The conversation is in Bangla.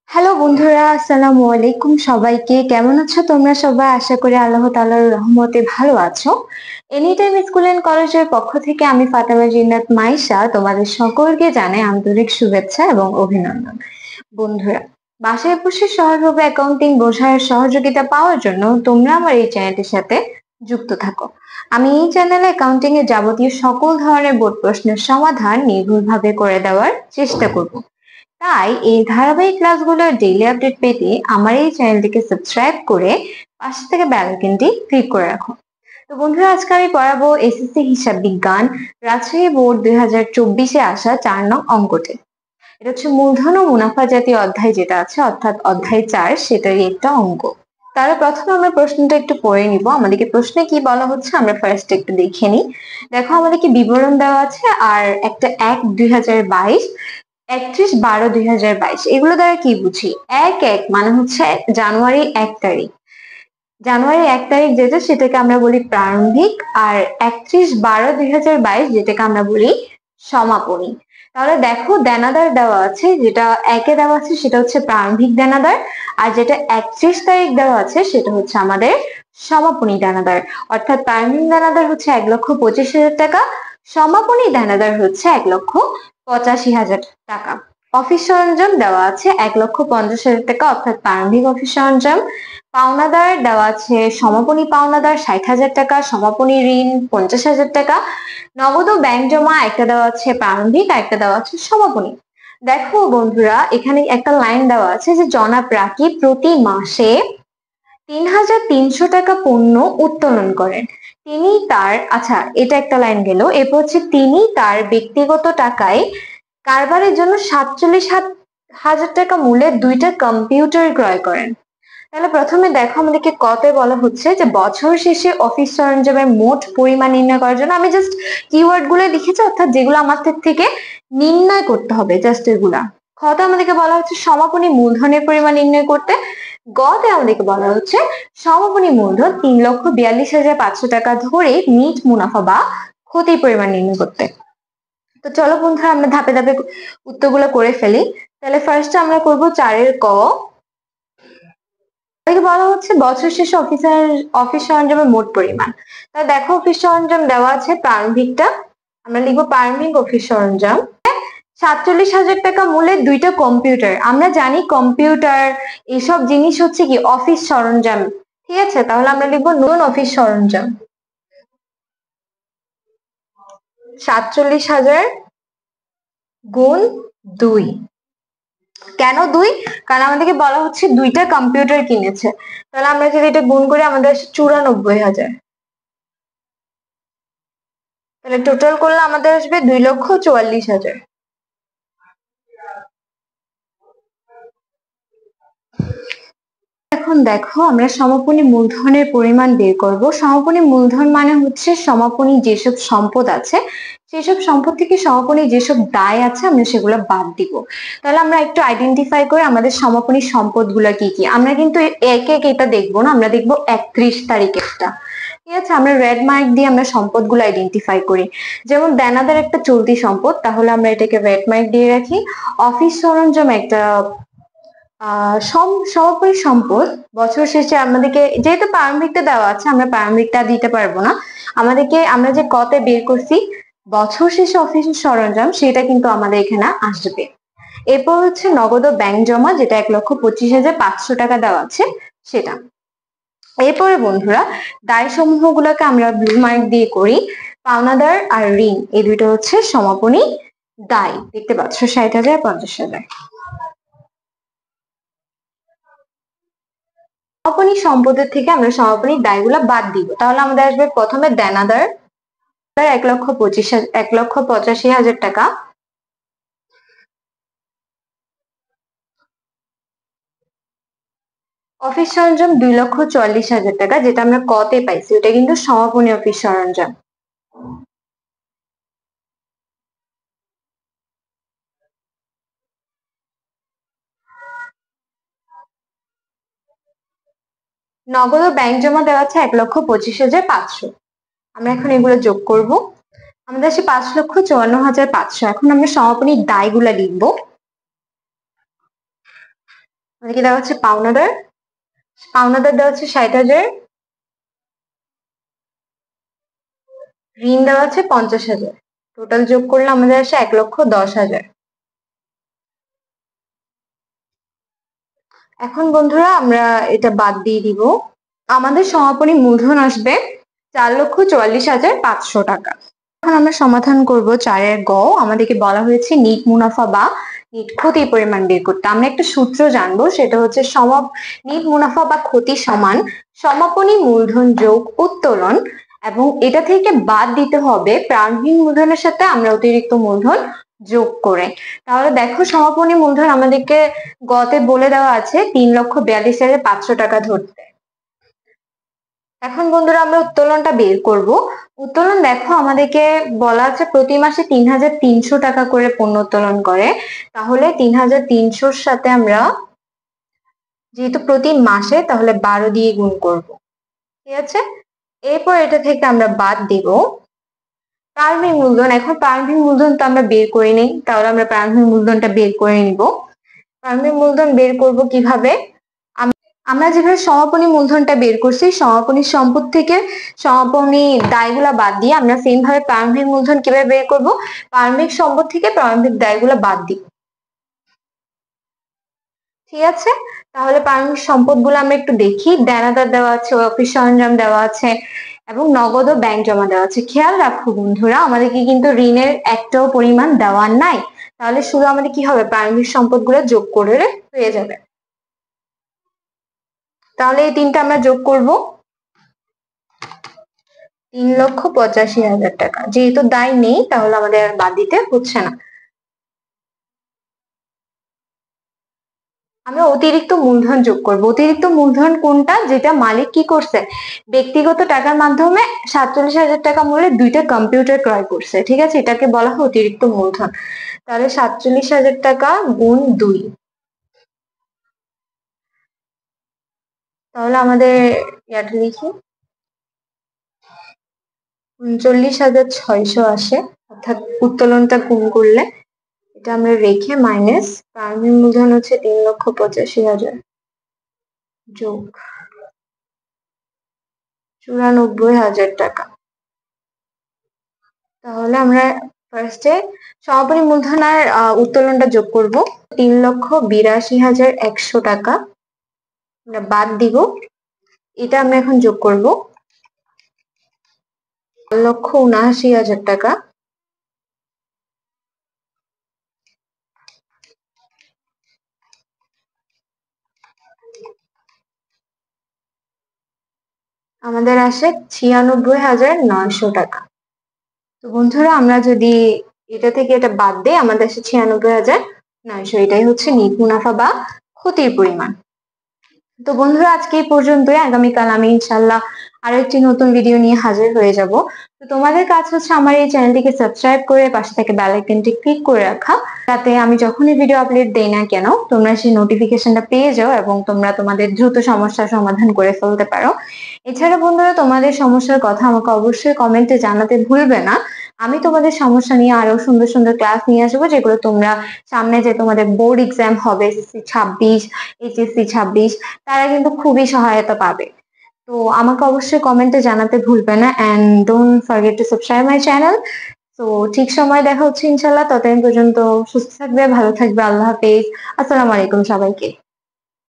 হ্যালো বন্ধুরা, আসসালামু আলাইকুম। সবাইকে কেমন আছো তোমরা সবাই? আশা করি আল্লাহ তাআলার রহমতে ভালো আছো। এনি টাইম স্কুল এন্ড কলেজের পক্ষ থেকে আমি ফাতেমা জিন্নাত মাইশা তোমাদের সকলকে জানাই আন্তরিক শুভেচ্ছা এবং অভিনন্দন। বন্ধুরা, বাসায় বসে সহজভাবে অ্যাকাউন্টিং বোঝার সহযোগিতা পাওয়ার জন্য তোমরা আমার এই চ্যানেলটির সাথে যুক্ত থাকো। আমি এই চ্যানেলে অ্যাকাউন্টিং এর যাবতীয় সকল ধরনের বোর্ড প্রশ্নের সমাধান নির্ভুলভাবে করে দেওয়ার চেষ্টা করব। তাই এই ধারাবাহিক ক্লাসগুলোর ডেইলি আপডেট পেতে আমার এই চ্যানেলটিকে সাবস্ক্রাইব করে পাশে থেকে বেল আইকনটি ক্লিক করে রাখো। তো বন্ধুরা, আজকে আমি পড়াবো এসএসসি হিসাব বিজ্ঞান রাজশাহী বোর্ড 2024-এ আসা 4 নং অঙ্কটি। এটা হচ্ছে মূলধন ও মুনাফা জাতীয় অধ্যায় যেটা আছে, অর্থাৎ অধ্যায় 4, সেটারই একটা অঙ্ক। তাহলে প্রথমে আমরা প্রশ্নটা একটু পড়ে নিব। আমাদেরকে প্রশ্নে কি বলা হচ্ছে আমরা ফার্স্ট একটু দেখে নিই। দেখো, আমাদেরকে বিবরণ দেওয়া আছে আর একটা 1/2022, 31/12/2022, এগুলো দ্বারা কি বুঝি? 1/1 মানে হচ্ছে জানুয়ারি 1 তারিখ। জানুয়ারি 1 তারিখ যেটা, সেটাকে আমরা বলি প্রারম্ভিক, আর 31/12/2022 যেটাকে আমরা বলি সমাপনী। তাহলে দেখো, দেনাদার দেওয়া আছে, যেটা 1-এ দেওয়া আছে সেটা হচ্ছে প্রারম্ভিক দেনাদার, আর যেটা 31 তারিখ দেওয়া আছে সেটা হচ্ছে আমাদের সমাপনী দেনাদার। অর্থাৎ প্রারম্ভিক দেনাদার হচ্ছে 1,25,000 টাকা, সমাপনী দেনাদার হচ্ছে 1,85,000 টাকা। অফিস সরঞ্জাম দেওয়া আছে 1,50,000 টাকা, অর্থাৎ প্রারম্ভিক অফিস সরঞ্জাম। পাওনাদার দেওয়া আছে সমাপনী পাওনাদার 60,000 টাকা, সমাপনী ঋণ 50,000 টাকা। নগদ ও ব্যাংক জমা একটা দেওয়া আছে প্রারম্ভিক, আর একটা দেওয়া আছে সমাপনী। দেখো বন্ধুরা, এখানে একটা লাইন দেওয়া আছে যে জনাব রাকিব প্রতি মাসে 3,300 টাকা পণ্য উত্তোলন করেন। তিনি তার, আচ্ছা এটা একটা লাইন গেল, এরপর হচ্ছে তিনি তার ব্যক্তিগত টাকায় কারবারের জন্য 47,000 টাকা মূল্যের 2টা কম্পিউটার ক্রয় করেন। তাহলে প্রথমে দেখো, আমাদেরকে কতে বলা হচ্ছে যে বছর শেষে অফিস সরঞ্জামের মোট পরিমাণ নির্ণয় করার জন্য। আমি জাস্ট কিওয়ার্ড গুলো লিখেছি, অর্থাৎ যেগুলো আমাদের থেকে নির্ণয় করতে হবে, জাস্ট এগুলা। খতে আমাদেরকে বলা হচ্ছে সমাপনী মূলধনের পরিমাণ নির্ণয় করতে। গতে আমাদেরকে বলা হচ্ছে সমাপনী মূলধন 3,42,500 টাকা ধরে নিট মুনাফা বা ক্ষতির পরিমাণ নির্ণয় করতে। তো চলো বন্ধুরা, আমরা ধাপে ধাপে উত্তরগুলো করে ফেলি। তাহলে ফার্স্ট আমরা করব 4-এর ক। বলা হচ্ছে বছর শেষে অফিস সরঞ্জামের মোট পরিমাণ। তাহলে দেখো, অফিস সরঞ্জাম দেওয়া আছে প্রারম্ভিকটা, আমরা লিখবো প্রারম্ভিক অফিস সরঞ্জাম 47,000 টাকা মূল্যের 2টা কম্পিউটার। আমরা জানি কম্পিউটার এসব জিনিস হচ্ছে কি অফিস সরঞ্জাম, ঠিক আছে? তাহলে আমরা লিখবো নতুন অফিস সরঞ্জাম 47,000 গুণ 2। কেন 2? কারণ আমাদেরকে বলা হচ্ছে 2টা কম্পিউটার কিনেছে। তাহলে আমরা যদি এটা গুণ করি আমাদের 94,000। তাহলে টোটাল করলে আমাদের আসবে 2,44,000। এখন দেখো, আমরা সমাপনী মূলধনের পরিমাণ বের করব। সমাপনী মূলধন মানে হচ্ছে সমাপনী যেসব সম্পদ আছে সেসব সম্পদ থেকে সমাপনী যেসব দায় আছে আমরা সেগুলো বাদ দিব। তাহলে আমরা একটু আইডেন্টিফাই করে আমাদের সমাপনী সম্পদগুলো কি কি। আমরা কিন্তু এক এক এটা দেখবো না, আমরা দেখবো 31 তারিখেরটা, ঠিক আছে? আমরা রেড মার্ক দিয়ে আমরা সম্পদগুলো আইডেন্টিফাই করি। যেমন দেনাদার একটা চলতি সম্পদ, তাহলে আমরা এটাকে রেড মার্ক দিয়ে রাখি। অফিস সরঞ্জাম একটা সমাপনী সম্পদ। বছর শেষে আমাদেরকে যেহেতু প্রারম্ভিকটা দেওয়া আছে, আমরা প্রারম্ভিকটা দিতে পারবো না, আমাদেরকে আমরা যে কতে বের করছি বছর শেষে অফিস সরঞ্জাম, সেটা কিন্তু আমাদের এখানে আসবে। এরপর হচ্ছে নগদ ও ব্যাংক জমা, যেটা 1,25,500 টাকা দেওয়া আছে সেটা। এরপরে বন্ধুরা, দায় সমূহ গুলোকে আমরা ব্লু মার্ক দিয়ে করি। পাওনাদার আর ঋণ, এই দুইটা হচ্ছে সমাপনী দায়, দেখতে পাচ্ছ 60,000, 50,000। সমাপনী সম্পদের থেকে আমরা সমাপনী দায়গুলা বাদ দিব। তাহলে আমাদের আসবে প্রথমে দেনাদার 1,85,000 টাকা, অফিস সরঞ্জাম 2,44,000 টাকা, যেটা আমরা কতে পাইছি, ওটা কিন্তু সমাপনী অফিস সরঞ্জাম। নগদ ও ব্যাংক জমা দেওয়া আছে 1,25,500। আমরা এখন এগুলো যোগ করব, আমাদের আসে 5,54,500। এখন আমরা সমাপনী দায়গুলা লিখবো। আমাদেরকে দেওয়া হচ্ছে পাওনাদার দেওয়া হচ্ছে 60,000, ঋণ দেওয়া হচ্ছে 50,000, টোটাল যোগ করলে আমাদের আসে 1,10,000। এখন বন্ধুরা আমরা এটা বাদ দিয়ে দিব, আমাদের সমাপনী মূলধন আসবে 4,44,500 টাকা। এখন আমরা সমাধান করব 4-এর গ। আমাদেরকে বলা হয়েছে নিট মুনাফা বা নিট ক্ষতির পরিমাণ বের করতে। আমরা একটা সূত্র জানবো, সেটা হচ্ছে নিট মুনাফা বা ক্ষতি সমান সমাপনী মূলধন যোগ উত্তোলন, এবং এটা থেকে বাদ দিতে হবে প্রারম্ভিক মূলধনের সাথে আমরা অতিরিক্ত মূলধন যোগ করে। তাহলে দেখো সমাপনী মূলধন আমাদেরকে গতে বলে দেওয়া আছে 3,42,500 টাকা ধরতে। এখন বন্ধুরা আমরা উত্তোলনটা বের করব। উত্তোলন দেখো আমাদেরকে বলা আছে প্রতি মাসে 3,300 টাকা করে পণ্য উত্তোলন করে, তাহলে 3,300-র সাথে আমরা যেহেতু প্রতি মাসে তাহলে 12 দিয়ে গুণ করব, ঠিক আছে। এরপর এটা থেকে আমরা বাদ দিব প্রারম্ভিক মূলধন। এখন প্রারম্ভিক মূলধন তো আমরা বের করে নিই, তাহলে আমরা প্রারম্ভিক মূলধনটা বের করে নিব। প্রারম্ভিক মূলধন বের করব কিভাবে, আমরা যেভাবে সমাপনী মূলধনটা বের করছি সমাপনী সম্পদ থেকে সমাপনী দায়গুলা বাদ দিয়ে আমরা সেম ভাবে প্রারম্ভিক মূলধন কিভাবে বের করব, প্রারম্ভিক সম্পদ থেকে প্রারম্ভিক দায়গুলা বাদ দিব, ঠিক আছে। তাহলে প্রারম্ভিক সম্পদ গুলো আমরা একটু দেখি। দেনাদার দেওয়া আছে, অফিস সরঞ্জাম দেওয়া আছে এবং নগদ ও ব্যাংক জমা দেওয়া আছে। খেয়াল রাখো বন্ধুরা, আমাদেরকে কিন্তু ঋণের একটাও পরিমাণ দেওয়া নাই, তাহলে শুধু আমাদের কি হবে প্রারম্ভিক সম্পদ গুলো যোগ করে হয়ে যাবে। তাহলে এই তিনটা আমরা যোগ করব, 3,85,000 টাকা। যেহেতু দায় নেই তাহলে আমাদের আর বাদ দিতে হচ্ছে না। আমরা অতিরিক্ত মূলধন যোগ করব। অতিরিক্ত মূলধন কোনটা, যেটা মালিক কি করছে ব্যক্তিগত টাকার মাধ্যমে 47,000 টাকা মূল্যে 2টা কম্পিউটার ক্রয় করছে, ঠিক আছে, এটাকে বলা হয় অতিরিক্ত মূলধন। তাহলে 47,000 টাকা গুণ 2, তাহলে আমাদের ইয়াটা লিখি 39,600 আসে, অর্থাৎ উত্তোলনটা গুণ করলে এটা আমরা রেখে মাইনাস প্রারম্ভিক মূলধন হচ্ছে 3,85,000 যোগ 94,000 টাকা। তাহলে আমরা ফার্স্টে সমাপনী মূলধন আর উত্তোলনটা যোগ করব। 3,82,100 টাকা আমরা বাদ দিব, এটা আমরা এখন যোগ করব 4,79,000 টাকা। আমাদের আসে 96,900 টাকা। তো বন্ধুরা আমরা যদি এটা থেকে এটা বাদ দিই আমাদের আসে 96,900, এটাই হচ্ছে নিট মুনাফা বা ক্ষতির পরিমাণ। তো বন্ধুরা আজকে এই পর্যন্তই। আগামীকাল আমি ইনশাল্লাহ আরো একটি নতুন ভিডিও নিয়ে হাজির হয়ে যাব। তো তোমাদের কাজ হচ্ছে আমার এই চ্যানেলটিকে সাবস্ক্রাইব করে পাশে থেকে বেল আইকনটি ক্লিক করে রাখা, যাতে আমি যখনই ভিডিও আপলোড দেই না কেন তোমরা সেই নোটিফিকেশনটা পেয়ে যাও এবং তোমরা তোমাদের দ্রুত সমস্যার সমাধান করে ফেলতে পারো। এছাড়া বন্ধুরা তোমাদের সমস্যার কথা আমাকে অবশ্যই কমেন্টে জানাতে ভুলবে না। আমি তোমাদের সমস্যা নিয়ে আরো সুন্দর সুন্দর ক্লাস নিয়ে আসবো, যেগুলো তোমরা সামনে যে তোমাদের বোর্ড এক্সাম হবে SSC 26, HSC 26, তারা কিন্তু খুবই সহায়তা পাবে। তো আমাকে অবশ্যই কমেন্টে জানাতে ভুলবে না, and don't forget to subscribe my channel. তো ঠিক সময় দেখা হচ্ছে ইনশাল্লাহ, ততদিন পর্যন্ত সুস্থ থাকবে, ভালো থাকবে। আল্লাহ হাফেজ, আসসালামু আলাইকুম সবাইকে।